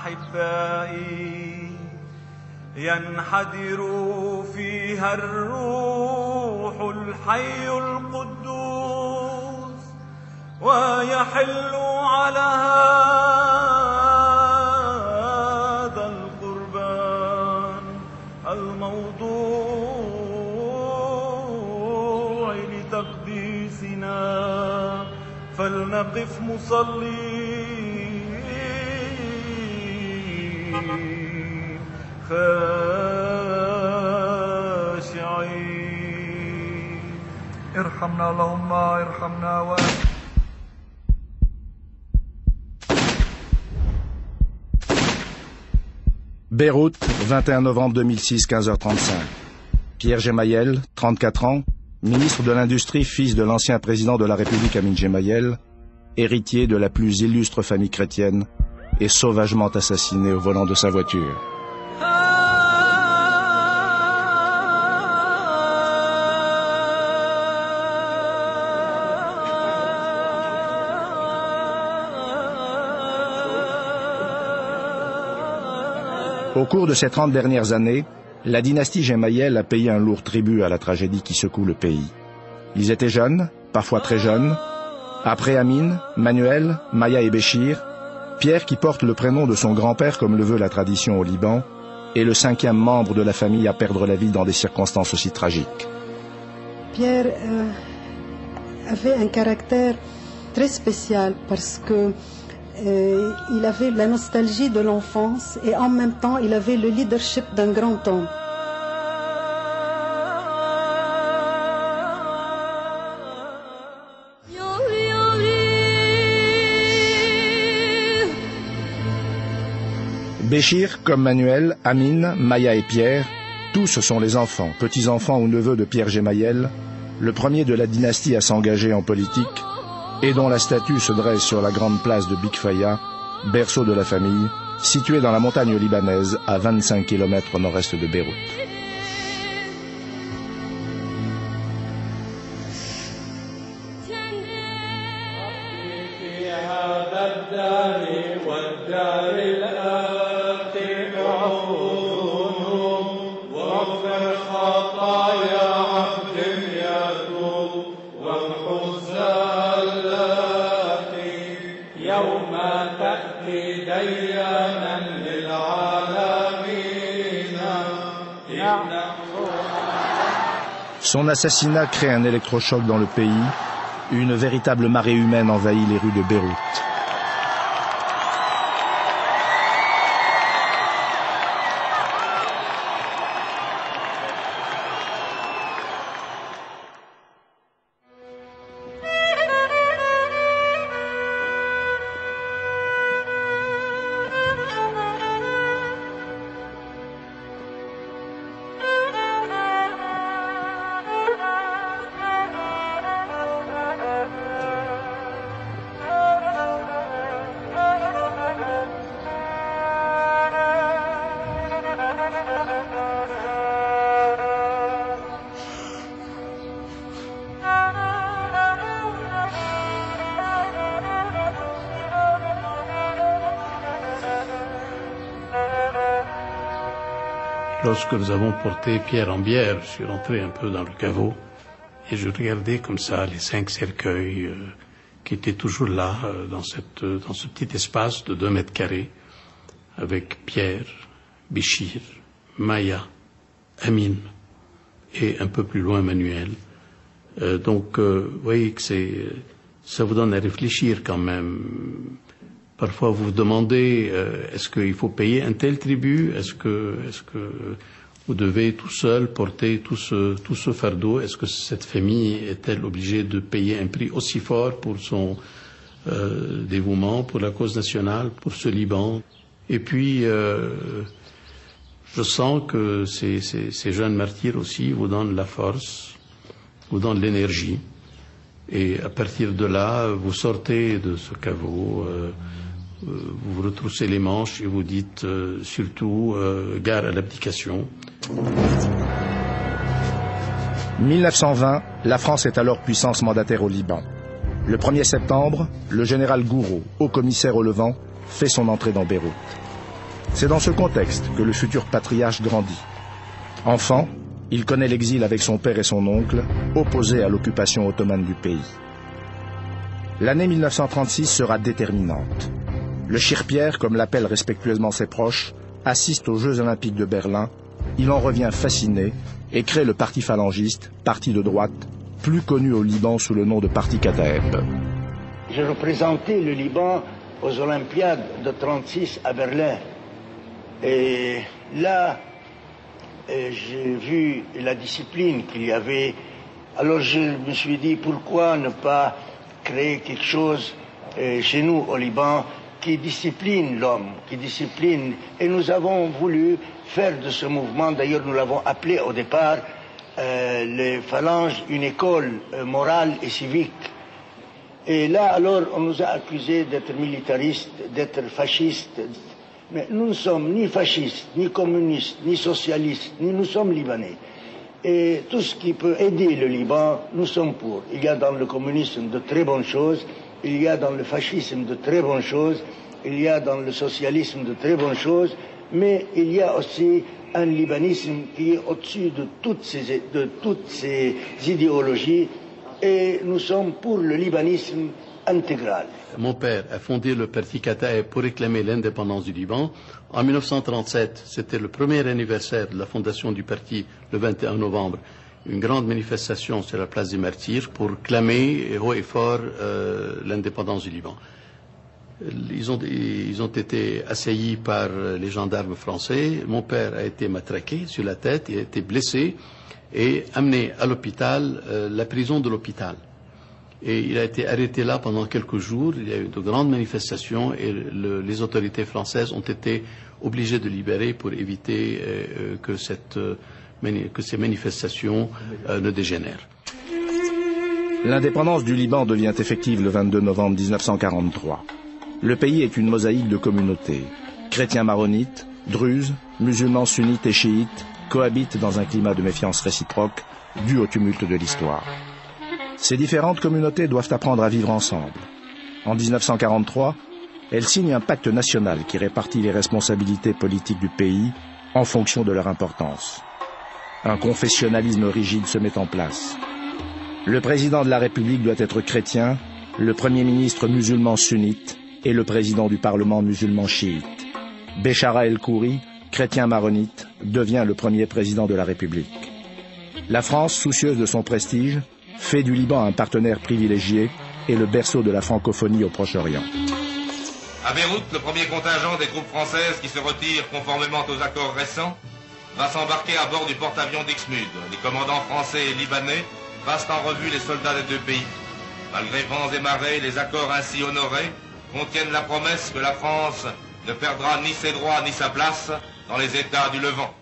أحبائي ينحدر فيها الروح الحي القدوس ويحل على هذا القربان الموضوع لتقديسنا فلنقف مصلين خاشعين. ارحمنا اللهم ارحمنا Beyrouth, 21 novembre 2006, 15h35. Pierre Gemayel, 34 ans, ministre de l'Industrie, fils de l'ancien président de la République Amin Gemayel, héritier de la plus illustre famille chrétienne, est sauvagement assassiné au volant de sa voiture. Au cours de ces 30 dernières années, la dynastie Gemayel a payé un lourd tribut à la tragédie qui secoue le pays. Ils étaient jeunes, parfois très jeunes. Après Amin, Manuel, Maya et Béchir, Pierre, qui porte le prénom de son grand-père comme le veut la tradition au Liban, est le 5e membre de la famille à perdre la vie dans des circonstances aussi tragiques. Pierre avait un caractère très spécial parce que il avait la nostalgie de l'enfance et en même temps il avait le leadership d'un grand homme. Béchir, comme Manuel, Amin, Maya et Pierre, tous sont les enfants, petits-enfants ou neveux de Pierre Gemayel, le premier de la dynastie à s'engager en politique, et dont la statue se dresse sur la grande place de Bikfaya, berceau de la famille, située dans la montagne libanaise à 25 km au nord-est de Beyrouth. Son assassinat crée un électrochoc dans le pays. Une véritable marée humaine envahit les rues de Beyrouth. Lorsque nous avons porté Pierre en bière, je suis rentré un peu dans le caveau et je regardais comme ça les 5 cercueils qui étaient toujours là dans ce petit espace de 2 mètres carrés avec Pierre, Béchir, Maya, Amin et un peu plus loin Manuel. Donc, vous voyez que ça vous donne à réfléchir quand même. Parfois, vous vous demandez, est-ce qu'il faut payer un tel tribut? Est-ce que vous devez tout seul porter tout ce fardeau? Est-ce que cette famille est-elle obligée de payer un prix aussi fort pour son dévouement, pour la cause nationale, pour ce Liban? Et puis, je sens que ces jeunes martyrs aussi vous donnent la force, vous donnent l'énergie. Et à partir de là, vous sortez de ce caveau, vous vous retroussez les manches et vous dites surtout gare à l'abdication. 1920, la France est alors puissance mandataire au Liban. Le 1er septembre, le général Gouraud, haut commissaire au Levant, fait son entrée dans Beyrouth. C'est dans ce contexte que le futur patriarche grandit. Enfant, il connaît l'exil avec son père et son oncle, opposés à l'occupation ottomane du pays. L'année 1936 sera déterminante. Le Schirrpjer, comme l'appellent respectueusement ses proches, assiste aux Jeux Olympiques de Berlin. Il en revient fasciné et crée le parti phalangiste, parti de droite, plus connu au Liban sous le nom de Parti Kataeb. J'ai représenté le Liban aux Olympiades de 1936 à Berlin. Et là, j'ai vu la discipline qu'il y avait. Alors je me suis dit, pourquoi ne pas créer quelque chose chez nous au Liban qui discipline l'homme, qui discipline. Et nous avons voulu faire de ce mouvement, d'ailleurs nous l'avons appelé au départ, les phalanges, une école morale et civique. Et là, alors, on nous a accusés d'être militaristes, d'être fascistes. Mais nous ne sommes ni fascistes, ni communistes, ni socialistes, ni nous sommes libanais. Et tout ce qui peut aider le Liban, nous sommes pour. Il y a dans le communisme de très bonnes choses, il y a dans le fascisme de très bonnes choses, il y a dans le socialisme de très bonnes choses, mais il y a aussi un libanisme qui est au-dessus de toutes ces idéologies, et nous sommes pour le libanisme intégral. Mon père a fondé le Parti Kataeb pour réclamer l'indépendance du Liban. En 1937, c'était le premier anniversaire de la fondation du parti, le 21 novembre. Une grande manifestation sur la place des Martyrs pour clamer haut et fort l'indépendance du Liban. Ils ont été assaillis par les gendarmes français. Mon père a été matraqué sur la tête, il a été blessé et amené à l'hôpital, la prison de l'hôpital. Et il a été arrêté là pendant quelques jours. Il y a eu de grandes manifestations et les autorités françaises ont été obligées de libérer pour éviter que ces manifestations ne dégénèrent. L'indépendance du Liban devient effective le 22 novembre 1943. Le pays est une mosaïque de communautés. Chrétiens maronites, druzes, musulmans sunnites et chiites cohabitent dans un climat de méfiance réciproque dû au tumulte de l'histoire. Ces différentes communautés doivent apprendre à vivre ensemble. En 1943, elles signent un pacte national qui répartit les responsabilités politiques du pays en fonction de leur importance. Un confessionnalisme rigide se met en place. Le président de la République doit être chrétien, le premier ministre musulman sunnite et le président du Parlement musulman chiite. Béchara El-Khoury, chrétien maronite, devient le premier président de la République. La France, soucieuse de son prestige, fait du Liban un partenaire privilégié et le berceau de la francophonie au Proche-Orient. À Beyrouth, le premier contingent des troupes françaises qui se retirent conformément aux accords récents va s'embarquer à bord du porte-avions d'Ixmude. Les commandants français et libanais passent en revue les soldats des deux pays. Malgré vents et marées, les accords ainsi honorés contiennent la promesse que la France ne perdra ni ses droits ni sa place dans les États du Levant.